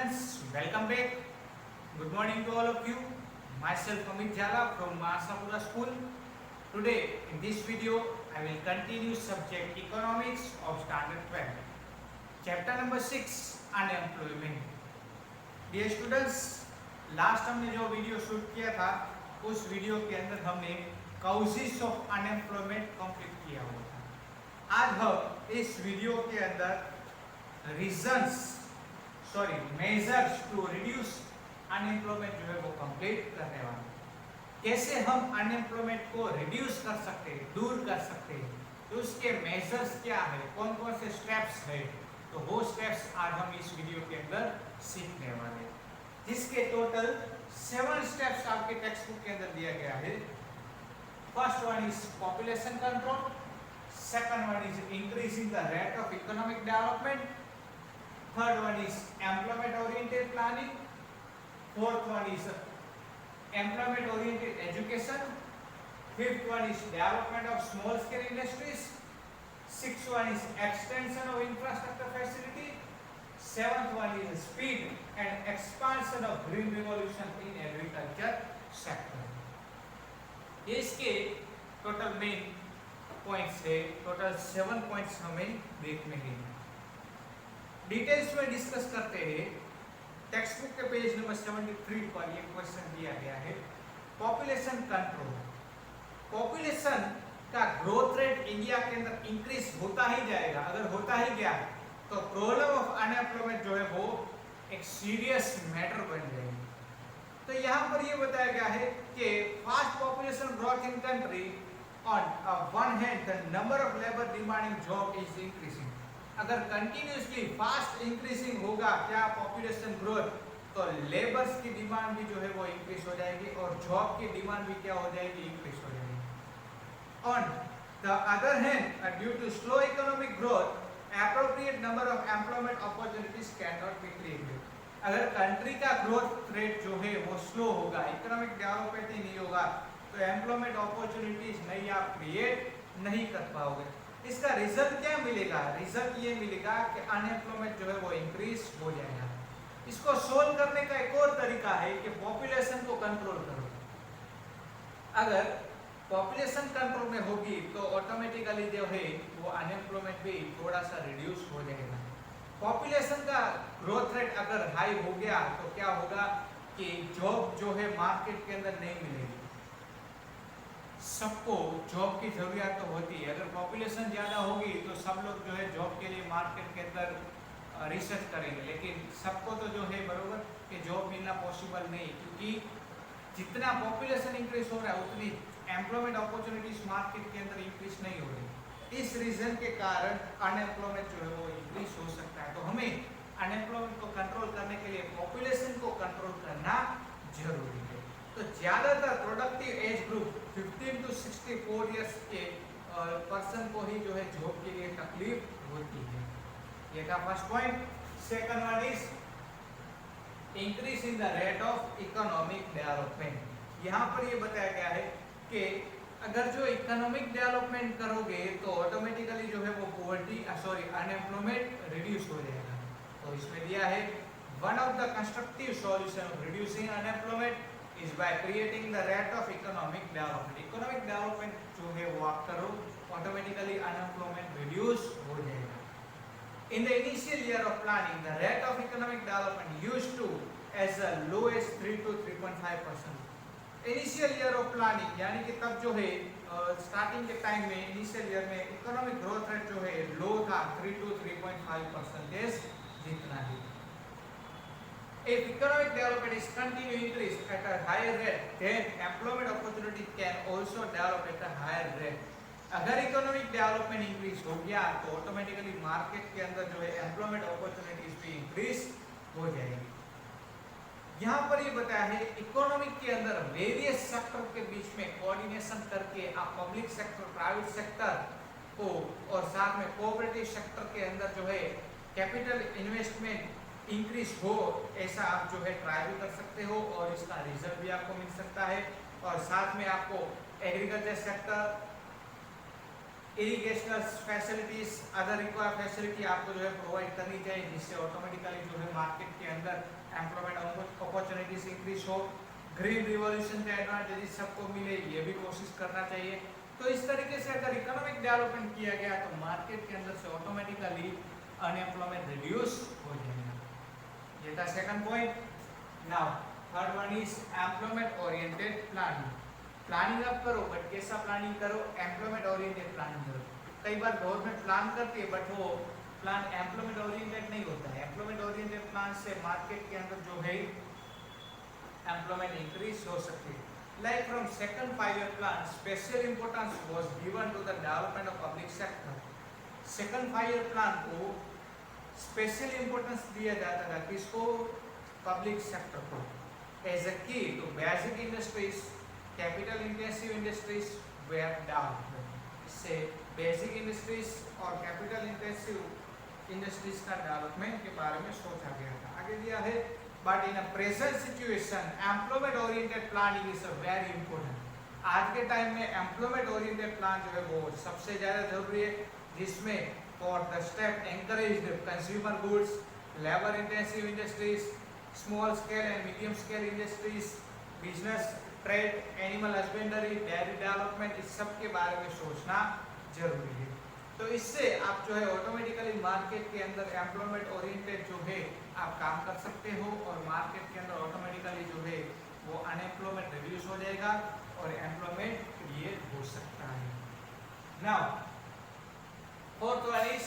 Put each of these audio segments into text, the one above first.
students, welcome back. Good morning to all of you. Myself Amit Jhala from Mahasapura School. Today in this video I will continue subject economics of standard 12. Chapter number 6 unemployment. Dear students, last हमने जो video shoot किया था उस video के अंदर हमने causes of unemployment complete किया हुआ था। आज हम इस वीडियो के अंदर मेजर्स टू रिड्यूस अनएम्प्लॉयमेंट जो है वो कंप्लीट करने वाले। कैसे हम अनएम्प्लॉयमेंट को रिड्यूस कर सकते हैं, दूर कर सकते हैं, तो उसके मेजर्स क्या है, कौन कौन से स्टेप्स है, तो वो स्टेप्स आज हम इस वीडियो के अंदर सीखने वाले हैं, जिसके टोटल 7 स्टेप्स आपके टेक्स्ट बुक के अंदर दिया गया है। First one is population control, second one is increasing the rate of economic development, third one is employment oriented planning, fourth one is employment oriented education, fifth one is development of small scale industries, sixth one is extension of infrastructure facility, seventh one is speed and expansion of green revolution in agriculture sector। इसके total main points है, total 7 points हमें देखने हैं। Details में discuss करते हैं। Text book के page number 73 पर ये क्वेश्चन दिया गया है, पॉपुलेशन कंट्रोल। पॉपुलेशन का ग्रोथ रेट इंडिया के अंदर इंक्रीज होता ही जाएगा। अगर होता ही गया तो प्रॉब्लम ऑफ अनएम्प्लॉयमेंट जो है वो एक सीरियस मैटर बन जाएगी। तो यहाँ पर ये बताया गया है कि fast population growth in country on one hand the number of labor demanding job is increasing। अगर कंटिन्यूसली फास्ट इंक्रीजिंग होगा क्या पॉपुलेशन ग्रोथ, तो लेबर्स की डिमांड भी जो है वो इंक्रीज हो जाएगी और जॉब की डिमांड भी क्या हो जाएगी, इंक्रीज हो जाएगी। On the other hand due to slow economic growth appropriate number of employment opportunities can not be created. अगर कंट्री का ग्रोथ रेट जो है वो स्लो होगा, इकोनॉमिक डेवलपमेंट ही नहीं होगा, तो एम्प्लॉयमेंट अपॉर्चुनिटीज नहीं आप क्रिएट नहीं कर पाओगे। इसका रिजल्ट क्या मिलेगा, रिजल्ट ये मिलेगा कि अनएम्प्लॉयमेंट जो है वो इंक्रीज हो जाएगा। इसको सोल्व करने का एक और तरीका है कि पॉपुलेशन को कंट्रोल करो। अगर पॉपुलेशन कंट्रोल में होगी तो ऑटोमेटिकली जो है वो अनएम्प्लॉयमेंट भी थोड़ा सा रिड्यूस हो जाएगा। पॉपुलेशन का ग्रोथ रेट अगर हाई हो गया तो क्या होगा कि जॉब जो है मार्केट के अंदर नहीं मिलेगी। सबको जॉब की जरूरत तो होती है। अगर पॉपुलेशन ज़्यादा होगी तो सब लोग जो है जॉब के लिए मार्केट के अंदर रिसर्च करेंगे, लेकिन सबको तो जो है बरोबर कि जॉब मिलना पॉसिबल नहीं, क्योंकि जितना पॉपुलेशन इंक्रीज हो रहा है उतनी एम्प्लॉयमेंट अपॉर्चुनिटीज मार्केट के अंदर इंक्रीज नहीं हो रही। इस रीजन के कारण अनएम्प्लॉयमेंट जो है वो इंक्रीज हो सकता है। तो हमें अनएम्प्लॉयमेंट को कंट्रोल करने के लिए पॉपुलेशन को कंट्रोल करना जरूरी है। तो ज़्यादातर productive age group 15 to 64 years के पर्सन को ही जो है जॉब के लिए तकलीफ होती है। ये था first point. Second one is increase in the rate of economic development. यहाँ पर ये बताया गया है कि अगर जो इकोनॉमिक डेवलपमेंट करोगे तो ऑटोमेटिकली जो है वो अनएम्प्लॉयमेंट रिड्यूस हो जाएगा। तो इसमें दिया है one of the constructive solution of reducing unemployment is by creating the rate of economic development। Economic development जो है वो आप करो, ऑटोमेटिकली अनएम्प्लॉयमेंट रिड्यूस हो जाएगा। In the initial year of planning, the rate of economic development used to as low as 3 to 3.5%। Initial year of planning यानी कि तब जो है स्टार्टिंग के टाइम में इनिशियल ईयर में इकोनॉमिक ग्रोथ रेट जो है लो था, 3 to 3.5% जितना ही। If economic development is continue increase at a higher rate, then employment opportunity can also develop at a higher rate। अगर इकोनॉमिक डेवलपमेंट इंक्रीज हो गया तो ऑटोमेटिकली मार्केट के अंदर जो है एम्प्लॉयमेंट अपॉर्चुनिटीज भी इंक्रीज हो जाएगी। यहाँ पर ये बताया है इकोनॉमिक के अंदर वेरियस सेक्टर के बीच में कोऑर्डिनेशन करके आप पब्लिक सेक्टर, प्राइवेट सेक्टर को और साथ में कोऑपरेटिव सेक्टर के अंदर जो है कैपिटल इन्वेस्टमेंट इंक्रीज हो, ऐसा आप जो है ट्राई भी कर सकते हो और इसका रिजल्ट भी आपको मिल सकता है। और साथ में आपको agriculture sector, irrigational facilities, other required facility आपको जो है प्रोवाइड करनी चाहिए, जिससे ऑटोमेटिकली जो है मार्केट के अंदर एम्प्लॉयमेंट अपॉर्चुनिटीज इंक्रीज हो। ग्रीन रिवॉल्यूशन के एडवांटेजेस सबको मिले, ये भी कोशिश करना चाहिए। तो इस तरीके से अगर इकोनॉमिक डेवलपमेंट किया गया तो मार्केट के अंदर से ऑटोमेटिकली अनएम्प्लॉयमेंट रिड्यूस हो जाएगा। ये था second point. Now third one is employment oriented planning. Planning आप करो, बट कैसा प्लानिंग करो? एम्प्लॉयमेंट ओरिएंटेड प्लानिंग करो। कई बार गवर्नमेंट प्लान करती है बट वो प्लान एम्प्लॉयमेंट ओरिएंटेड नहीं होता है। एम्प्लॉयमेंट ओरिएंटेड प्लान से मार्केट के अंदर जो है एम्प्लॉयमेंट इंक्रीज हो सकती है। Like from second 5-year plan, special importance was given to the development of public sector. Second 5-year plan को स्पेशल इंपॉर्टेंस दिया जाता था किसको? पब्लिक सेक्टर को। As a key to basic industries, capital intensive industries where development. इससे basic industries और capital intensive industries का development के बारे में सोचा गया था। आगे दिया है, but in a present situation employment oriented planning is very important. आज के टाइम में एम्प्लॉयमेंट ओरिएंटेड प्लान जो है वो सबसे ज्यादा जरूरी है, जिसमें for the step encourage consumer goods, labour intensive industries, small scale and medium scale industries, business, trade, animal husbandry, dairy development, इस सब के बारे में सोचना जरूरी है। तो इससे आप जो है ऑटोमेटिकली मार्केट के अंदर एम्प्लॉयमेंट ओरिएंटेड जो है आप काम कर सकते हो, और मार्केट के अंदर ऑटोमेटिकली जो है वो अनएम्प्लॉयमेंट रिड्यूस हो जाएगा और एम्प्लॉयमेंट क्रिएट हो सकता है। Now fourth one is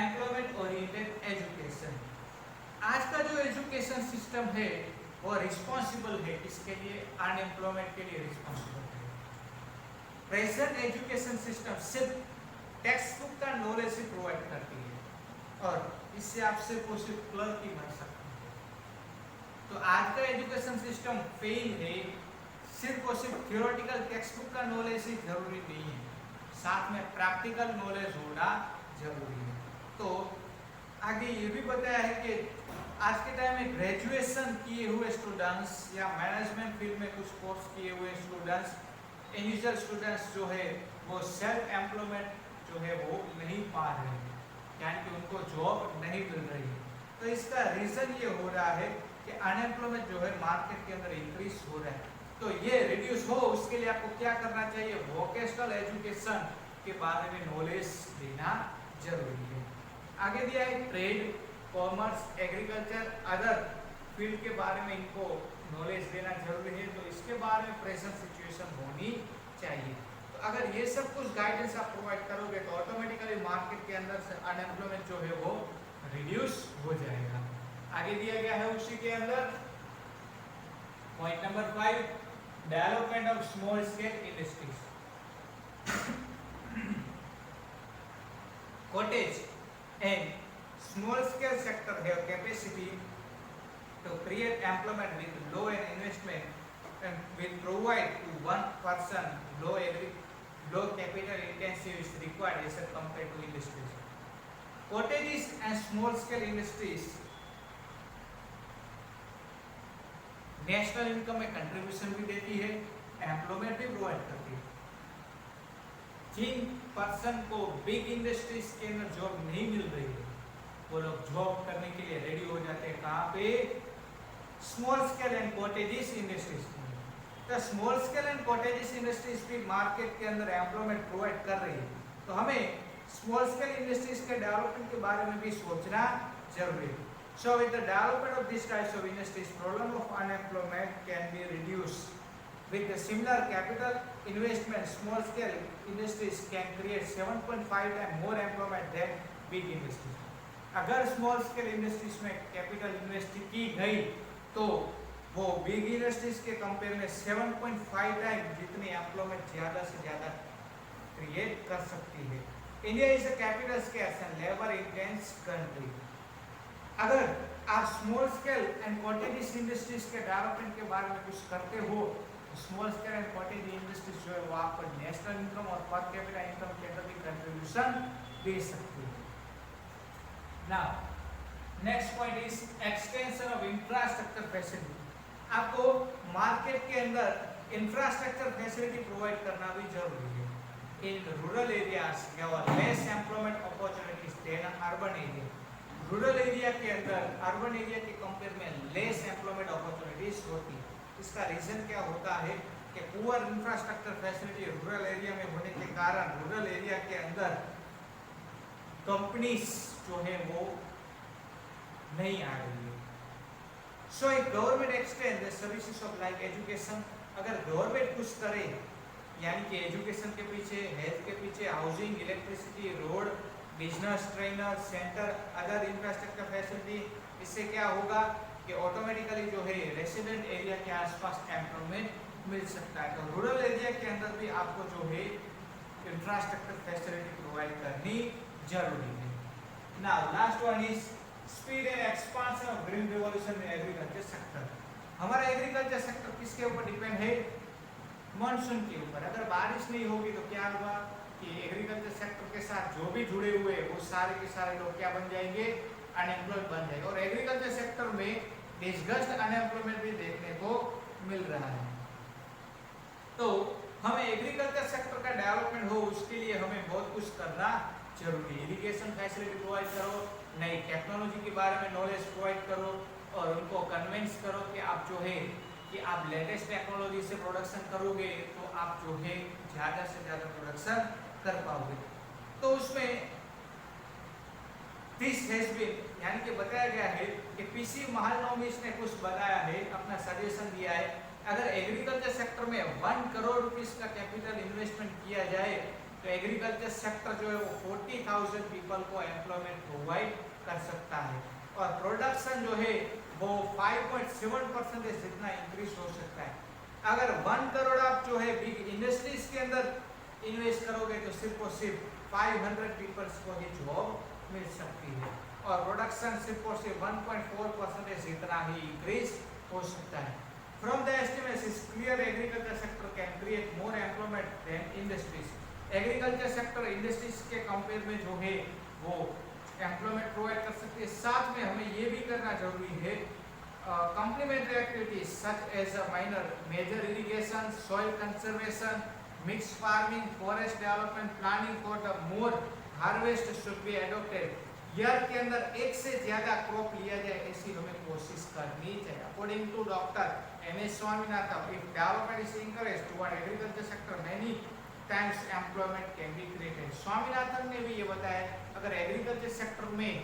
employment oriented education. आज का जो एजुकेशन सिस्टम है वो रिस्पॉन्सिबल है, इसके लिए अनएम्प्लॉयमेंट के लिए रिस्पॉन्सिबल है। प्रेजेंट एजुकेशन सिस्टम सिर्फ टेक्स्ट बुक का नॉलेज ही प्रोवाइड करती है और इससे आप सिर्फ और सिर्फ क्लर्क ही बन सकते हैं। तो आज का एजुकेशन सिस्टम फेल है। सिर्फ और सिर्फ थियोरेटिकल टेक्स्ट बुक का नॉलेज ही जरूरी नहीं है, साथ में प्रैक्टिकल नॉलेज होना जरूरी है। तो आगे ये भी बताया है कि आज के टाइम में ग्रेजुएशन किए हुए स्टूडेंट्स या मैनेजमेंट फील्ड में कुछ कोर्स किए हुए स्टूडेंट्स, इंडिविजुअल स्टूडेंट्स जो है वो सेल्फ एम्प्लॉयमेंट जो है वो नहीं पा रहे हैं, यानी कि उनको जॉब नहीं मिल रही है। तो इसका रीजन ये हो रहा है कि अनएम्प्लॉयमेंट जो है मार्केट के अंदर इंक्रीज हो रहा है। तो ये रिड्यूस हो उसके लिए आपको क्या करना चाहिए? वोकेशनल एजुकेशन के बारे में नॉलेज देना जरूरी है। आगे दिया है trade, commerce, agriculture, other field के बारे में इनको नॉलेज देना जरूरी है। तो इसके बारे में प्रेजेंट सिचुएशन होनी चाहिए। तो अगर ये सब कुछ गाइडेंस आप प्रोवाइड करोगे तो ऑटोमेटिकली मार्केट के अंदर से अनएम्प्लॉयमेंट जो है वो रिड्यूस हो जाएगा। आगे दिया गया है उसी के अंदर point number 5, development of small scale industries. Cottage and small scale sector have capacity to create employment with low investment and will provide to one person low capital intensive is required as compared to industries. Cottages and small scale industries national income में contribution भी देती है, employment भी provide करती है। जिन person को big industries के अंदर जॉब नहीं मिल रही है वो लोग जॉब करने के लिए रेडी हो जाते हैं। कहाँ पे? Small scale and cottages industries में। तो small scale and cottages industries भी मार्केट के अंदर एम्प्लॉयमेंट प्रोवाइड कर रही है। तो हमें स्मॉल स्केल इंडस्ट्रीज के डेवलपमेंट के बारे में भी सोचना जरूरी है। So with the development of these types of industries, problem of unemployment can be reduced. With the similar capital investment, small scale industries can create 7.5 times more employment than big industries. अगर small scale industries में capital invest की गई तो वो big industries के compare में 7.5 time जितनी employment ज़्यादा से ज़्यादा create कर सकती है। India is a capital scarce and labor intense country. अगर आप small scale and cottage industries के डेवलपमेंट के बारे में कुछ करते हो तो small scale and cottage industries जो है वो आपको नेशनल इनकम और पर कैपिटा इनकम के अंदर भी कंट्रीब्यूशन दे सकती है। Now next point is extension of infrastructure facility. आपको मार्केट के अंदर इंफ्रास्ट्रक्चर फैसिलिटी प्रोवाइड करना भी जरूरी है। in rural areas there are less employment opportunities than urban area. Rural area के अंदर अर्बन एरिया के कंपेयर में लेस एम्प्लॉयमेंट अपॉर्चुनिटीज होती है। इसका रीजन क्या होता है कि poor infrastructure facility rural area में होने के कारण रूरल एरिया के अंदर कंपनीज जो है वो नहीं आ रही है। So if government extend the services of like education, अगर गवर्नमेंट कुछ करे यानी कि एजुकेशन के पीछे, हेल्थ के पीछे, housing, electricity, road, business, trainer, centre, other infrastructure facility, इससे क्या होगा कि ऑटोमेटिकली जो है रेसिडेंट एरिया के आसपास एम्प्लॉयमेंट मिल सकता है। तो रूरल एरिया के अंदर भी आपको जो है इंफ्रास्ट्रक्चर फैसिलिटी प्रोवाइड करनी जरूरी है। Now last one is speed and expansion of green revolution in agriculture sector. हमारा एग्रीकल्चर सेक्टर किसके ऊपर डिपेंड है? मानसून के ऊपर। अगर बारिश नहीं होगी तो क्या होगा कि एग्रीकल्चर सेक्टर के साथ जो भी जुड़े हुए वो सारे के सारे लोग क्या बन जाएंगे? अनएम्प्लॉयड बन जाएंगे। और एग्रीकल्चर सेक्टर में डिस्गस्ट अनएम्प्लॉयमेंट भी देखने को मिल रहा है। तो हमें एग्रीकल्चर सेक्टर का डेवलपमेंट हो उसके लिए हमें बहुत कुछ करना जरूरी है। इरिगेशन फैसिलिटी प्रोवाइड करो, नई टेक्नोलॉजी के बारे में नॉलेज प्रोवाइड करो और उनको कन्विंस करो कि आप जो है कि आप लेटेस्ट टेक्नोलॉजी से प्रोडक्शन करोगे तो आप जो है ज़्यादा से ज़्यादा प्रोडक्शन कर पाओगे। तो उसमें दिस हैज बीन यानी कि बताया गया है कि पीसी महालनोबिस ने कुछ बताया है, अपना सजेशन दिया है। अगर एग्रीकल्चर सेक्टर में 1 करोड़ रुपीस का कैपिटल इन्वेस्टमेंट किया जाए तो एग्रीकल्चर सेक्टर जो है वो 40,000 पीपल को एम्प्लॉयमेंट प्रोवाइड कर सकता है और प्रोडक्शन जो है वो 5.7% जितना इंक्रीज हो सकता है। अगर 1 करोड़ आप जो है बिग इंडस्ट्रीज के अंदर इन्वेस्ट करोगे तो सिर्फ और सिर्फ 500 पीपल्स को ही जॉब मिल सकती है और प्रोडक्शन सिर्फ और सिर्फ 1.4% जितना ही इंक्रीज हो सकता है। From the estimates is clear agriculture sector can create more employment than industries. Agriculture sector industries के कंपेयर में जो है वो एम्प्लॉयमेंट प्रोवाइड कर सकती है। साथ में हमें ये भी करना जरूरी है complementary activities such as minor major irrigation, soil conservation, mixed farming, forest development, planning for the more harvest should be adopted। Year के अंदर एक से ज्यादा क्रॉप लिया जाए ऐसी हमें कोशिश करनी चाहिए। According to doctor M S. Swaminathan, if development is encouraged toward agriculture sector, many times employment can be created। Swaminathan ने भी ये बताया अगर एग्रीकल्चर सेक्टर में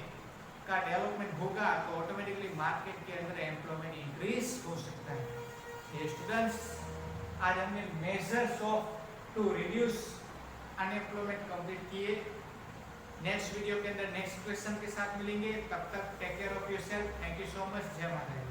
का डेवलपमेंट होगा तो ऑटोमेटिकली मार्केट के अंदर एम्प्लॉयमेंट इंक्रीज हो सकता है। ये स्टूडेंट्स आज हमने measures of to reduce unemployment complete किए। नेक्स्ट वीडियो के अंदर नेक्स्ट क्वेश्चन के साथ मिलेंगे। तब तक take care of yourself. Thank you so much. जय माता दी।